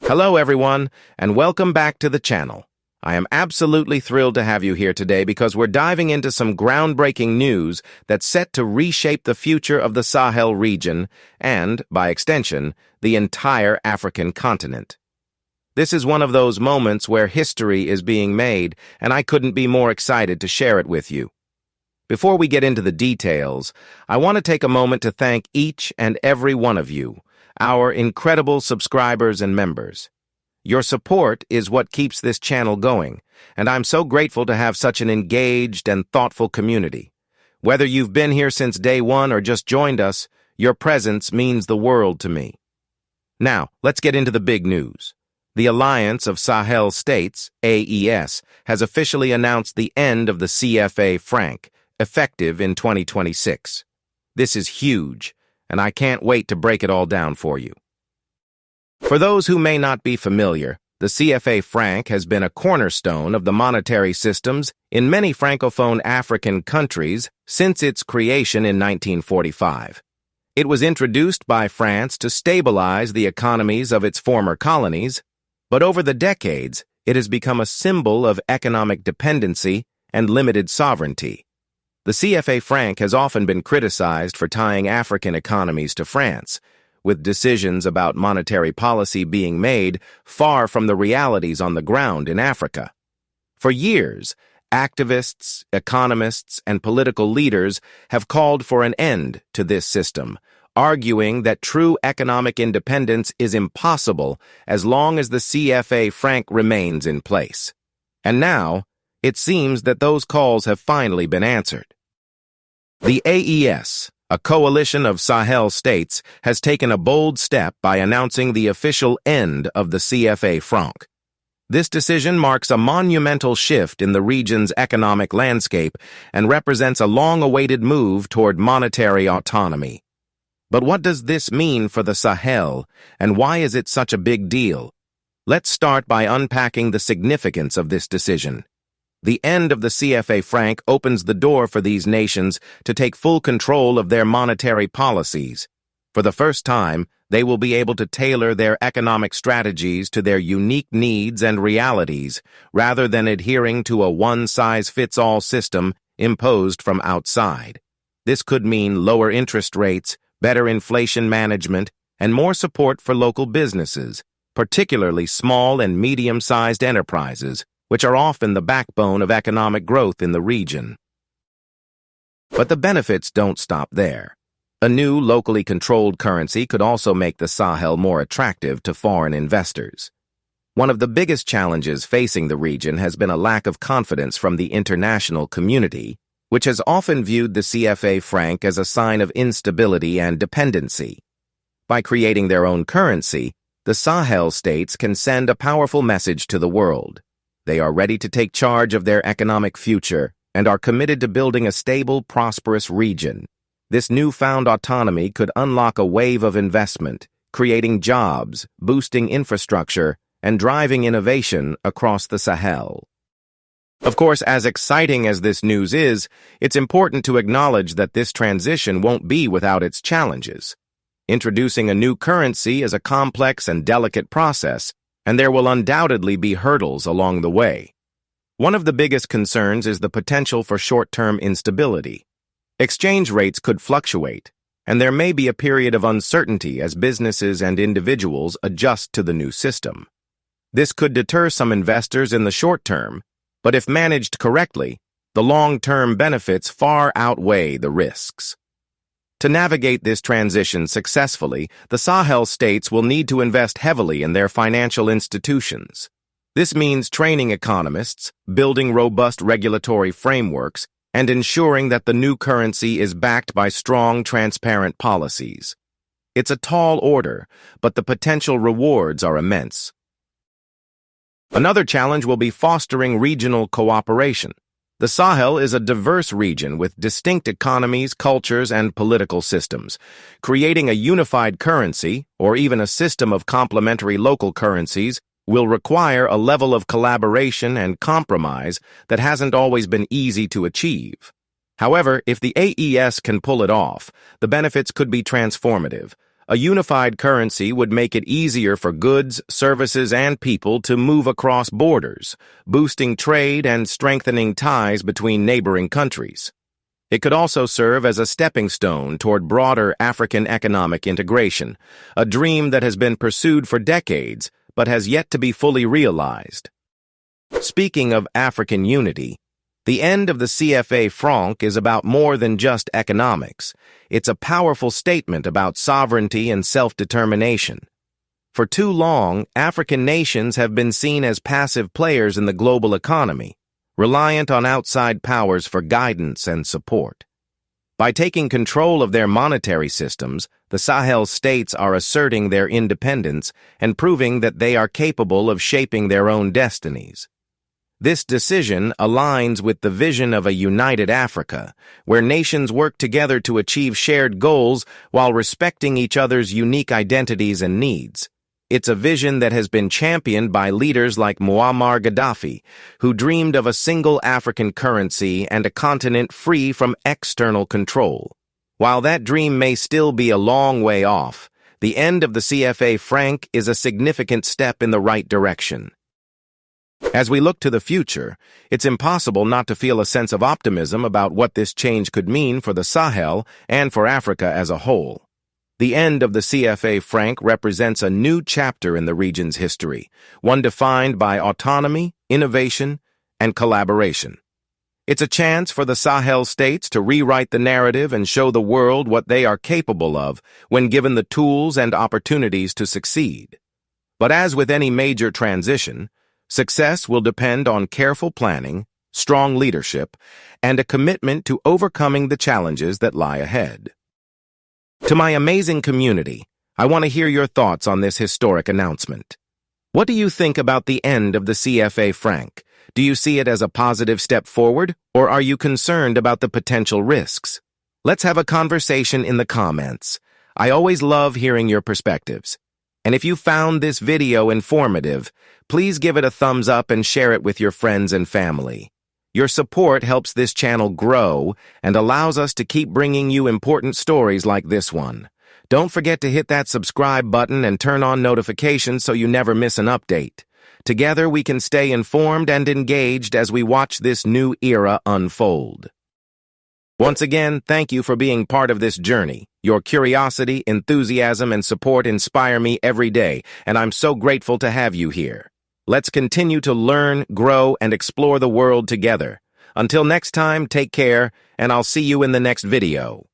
Hello everyone, and welcome back to the channel. I am absolutely thrilled to have you here today because we're diving into some groundbreaking news that's set to reshape the future of the Sahel region and, by extension, the entire African continent. This is one of those moments where history is being made, and I couldn't be more excited to share it with you. Before we get into the details, I want to take a moment to thank each and every one of you, our incredible subscribers and members. Your support is what keeps this channel going, and I'm so grateful to have such an engaged and thoughtful community. Whether you've been here since day one or just joined us, your presence means the world to me. Now, let's get into the big news. The Alliance of Sahel States, AES, has officially announced the end of the CFA Franc, effective in 2026. This is huge, and I can't wait to break it all down for you. For those who may not be familiar, the CFA franc has been a cornerstone of the monetary systems in many Francophone African countries since its creation in 1945. It was introduced by France to stabilize the economies of its former colonies, but over the decades, it has become a symbol of economic dependency and limited sovereignty. The CFA franc has often been criticized for tying African economies to France, with decisions about monetary policy being made far from the realities on the ground in Africa. For years, activists, economists, and political leaders have called for an end to this system, arguing that true economic independence is impossible as long as the CFA franc remains in place. And now, it seems that those calls have finally been answered. The AES, a coalition of Sahel states, has taken a bold step by announcing the official end of the CFA franc. This decision marks a monumental shift in the region's economic landscape and represents a long-awaited move toward monetary autonomy. But what does this mean for the Sahel, and why is it such a big deal? Let's start by unpacking the significance of this decision. The end of the CFA franc opens the door for these nations to take full control of their monetary policies. For the first time, they will be able to tailor their economic strategies to their unique needs and realities, rather than adhering to a one-size-fits-all system imposed from outside. This could mean lower interest rates, better inflation management, and more support for local businesses, particularly small and medium-sized enterprises, which are often the backbone of economic growth in the region. But the benefits don't stop there. A new locally controlled currency could also make the Sahel more attractive to foreign investors. One of the biggest challenges facing the region has been a lack of confidence from the international community, which has often viewed the CFA franc as a sign of instability and dependency. By creating their own currency, the Sahel states can send a powerful message to the world. They are ready to take charge of their economic future and are committed to building a stable, prosperous region. This newfound autonomy could unlock a wave of investment, creating jobs, boosting infrastructure, and driving innovation across the Sahel. Of course, as exciting as this news is, it's important to acknowledge that this transition won't be without its challenges. Introducing a new currency is a complex and delicate process, and there will undoubtedly be hurdles along the way. One of the biggest concerns is the potential for short-term instability. Exchange rates could fluctuate, and there may be a period of uncertainty as businesses and individuals adjust to the new system. This could deter some investors in the short term, but if managed correctly, the long-term benefits far outweigh the risks. To navigate this transition successfully, the Sahel states will need to invest heavily in their financial institutions. This means training economists, building robust regulatory frameworks, and ensuring that the new currency is backed by strong, transparent policies. It's a tall order, but the potential rewards are immense. Another challenge will be fostering regional cooperation. The Sahel is a diverse region with distinct economies, cultures, and political systems. Creating a unified currency, or even a system of complementary local currencies, will require a level of collaboration and compromise that hasn't always been easy to achieve. However, if the AES can pull it off, the benefits could be transformative. A unified currency would make it easier for goods, services, and people to move across borders, boosting trade and strengthening ties between neighboring countries. It could also serve as a stepping stone toward broader African economic integration, a dream that has been pursued for decades but has yet to be fully realized. Speaking of African unity, the end of the CFA Franc is about more than just economics. It's a powerful statement about sovereignty and self-determination. For too long, African nations have been seen as passive players in the global economy, reliant on outside powers for guidance and support. By taking control of their monetary systems, the Sahel states are asserting their independence and proving that they are capable of shaping their own destinies. This decision aligns with the vision of a united Africa, where nations work together to achieve shared goals while respecting each other's unique identities and needs. It's a vision that has been championed by leaders like Muammar Gaddafi, who dreamed of a single African currency and a continent free from external control. While that dream may still be a long way off, the end of the CFA franc is a significant step in the right direction. As we look to the future, it's impossible not to feel a sense of optimism about what this change could mean for the Sahel and for Africa as a whole. The end of the CFA franc represents a new chapter in the region's history, one defined by autonomy, innovation, and collaboration. It's a chance for the Sahel states to rewrite the narrative and show the world what they are capable of when given the tools and opportunities to succeed. But as with any major transition, success will depend on careful planning, strong leadership, and a commitment to overcoming the challenges that lie ahead. To my amazing community, I want to hear your thoughts on this historic announcement. What do you think about the end of the CFA franc? Do you see it as a positive step forward, or are you concerned about the potential risks? Let's have a conversation in the comments. I always love hearing your perspectives. And if you found this video informative, please give it a thumbs up and share it with your friends and family. Your support helps this channel grow and allows us to keep bringing you important stories like this one. Don't forget to hit that subscribe button and turn on notifications so you never miss an update. Together we can stay informed and engaged as we watch this new era unfold. Once again, thank you for being part of this journey. Your curiosity, enthusiasm, and support inspire me every day, and I'm so grateful to have you here. Let's continue to learn, grow, and explore the world together. Until next time, take care, and I'll see you in the next video.